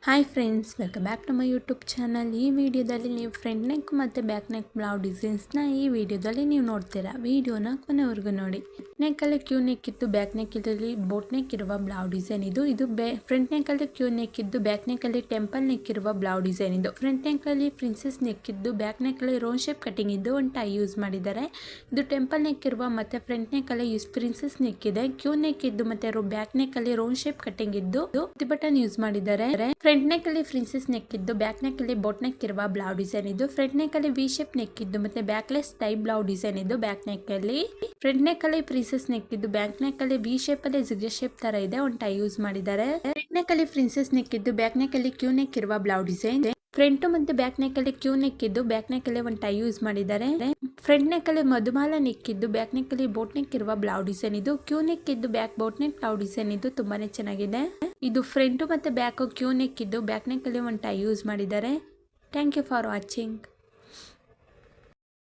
Hi friends, welcome back to my YouTube channel. ಈ ವಿಡಿಯೋದಲ್ಲಿ ನೀವು ಫ್ರಂಟ್ ನೆಕ್ ಮತ್ತು ಬ್ಯಾಕ್ ನೆಕ್ ಬ್ಲೌಸ್ ಡಿಸೈನ್ಸ್ನ ಈ ವಿಡಿಯೋದಲ್ಲಿ ನೀವು ನೋಡ್ತೀರಾ. ವಿಡಿಯೋನ ಕೊನೆವರೆಗೂ ನೋಡಿ. ನೆಕ್ಕಲ್ಲಿ ಕ್ಯೂ ನೆಕ್ ಇದ್ದು ಬ್ಯಾಕ್ ನೆಕ್ ಇದರಲ್ಲಿ ಬೋಟ್ ನೆಕ್ ಇರುವ ಬ್ಲೌಸ್ ಡಿಸೈನ್ ಇದು. ಫ್ರಂಟ್ ನೆಕ್ಕಲ್ಲಿ ಕ್ಯೂ ನೆಕ್ ಇದ್ದು ಬ್ಯಾಕ್ ನೆಕ್ಕಲ್ಲಿ ಟೆಂಪಲ್ ನೆಕ್ ಇರುವ ಬ್ಲೌಸ್ ಡಿಸೈನ್ ಇದು. ಫ್ರಂಟ್ ನೆಕ್ಕಲ್ಲಿ ಪ್ರಿನ್ಸೆಸ್ ನೆಕ್ ಇದ್ದು ಬ್ಯಾಕ್ ನೆಕ್ಕಲ್ಲಿ ರೌಂಡ್ ಶೇಪ್ ಕಟಿಂಗ್ ಇದ್ದು ಒಂದು ಟೈ ಯೂಸ್ ಮಾಡಿದ್ದಾರೆ. ಇದು ಟೆಂಪಲ್ ನೆಕ್ ಇರುವ ಮತ್ತು ಫ್ರಂಟ್ ನೆಕ್ಕಲ್ಲಿ ಪ್ರಿನ್ಸೆಸ್ ನೆಕ್ ಇದೆ. ಕ್ಯೂ ನೆಕ್ ಇದ್ದು ಮತ್ತೆ ಬ್ಯಾಕ್ ನೆಕ್ಕಲ್ಲಿ ರೌಂಡ್ ಶೇಪ್ ಕಟಿಂಗ್ ಇದ್ದು ಬಟನ್ ಯೂಸ್ ಮಾಡಿದ್ದಾರೆ. ಫ್ರಂಟ್ ನೆಕ್ ಅಲ್ಲಿ ಪ್ರಿನ್ಸೆಸ್ ನೆಕ್ ಇದ್ದು ಬ್ಯಾಕ್ ನೆಕ್ ಅಲ್ಲಿ ಬೋಟ್ ನೆಕ್ ಇರುವ ಬ್ಲೌಸ್ ಡಿಸೈನ್ ಇದು. ಫ್ರಂಟ್ ನೆಕ್ ಅಲ್ಲಿ ವಿ ಶೇಪ್ ನೆಕ್ ಇದ್ದು ಮತ್ತೆ ಬ್ಯಾಕ್ಲೆಸ್ ಟೈಪ್ ಬ್ಲೌಸ್ ಡಿಸೈನ್ ಇದು. ಬ್ಯಾಕ್ ನೆಕ್ ಅಲ್ಲಿ ಫ್ರಂಟ್ ನೆಕ್ ಅಲ್ಲಿ ಪ್ರಿನ್ಸೆಸ್ ನೆಕ್ ಇದ್ದು ಬ್ಯಾಕ್ ನೆಕ್ ಅಲ್ಲಿ ವಿ ಶೇಪ್ ಅಲ್ಲಿ ಜಿಗ್ಜಾಗ್ ಶೇಪ್ ತರ ಇದೆ, ಒಂದು ಟೈ ಯೂಸ್ ಮಾಡಿದ್ದಾರೆ. ಫ್ರಂಟ್ ನೆಕ್ ಅಲ್ಲಿ ಪ್ರಿನ್ಸೆಸ್ ನೆಕ್ ಇದ್ದು ಬ್ಯಾಕ್ ನೆಕ್ ಅಲ್ಲಿ ಕ್ಯೂ ನೆಕ್ ಇರುವ ಬ್ಲೌಸ್ ಡಿಸೈನ್. ಫ್ರಂಟ್ ಮತ್ತೆ ಬ್ಯಾಕ್ ನೆಕ್ ಅಲ್ಲಿ ಕ್ಯೂ ನೆಕ್ ಇದ್ದು ಬ್ಯಾಕ್ ನೆಕ್ ಅಲ್ಲಿ ಒಂದು ಟೈ ಯೂಸ್ ಮಾಡಿದ್ದಾರೆ. ಫ್ರಂಟ್ ನೆಕ್ ಅಲ್ಲಿ ಮಧುಮಾಲ ನೆಕ್ ಇದ್ದು ಬ್ಯಾಕ್ ನೆಕ್ ಅಲ್ಲಿ ಬೋಟ್ ನೆಕ್ ಇರುವ ಬ್ಲೌಸ್ ಡಿಸೈನ್ ಇದು. ಕ್ಯೂ ನೆಕ್ ಇದ್ದು back boat neck blouse design ಇದು ತುಂಬಾನೇ ಚೆನ್ನಾಗಿದೆ. ಇದು ಫ್ರಂಟ್ ಮತ್ತೆ ಬ್ಯಾಕ್ ಕ್ಯೂ ನೆಕ್ ಇದ್ದು ಬ್ಯಾಕ್ ನೆಕ್ ಅಲ್ಲಿ ಒಂದು ಟೈ ಯೂಸ್ ಮಾಡಿದ್ದಾರೆ. Thank you for watching.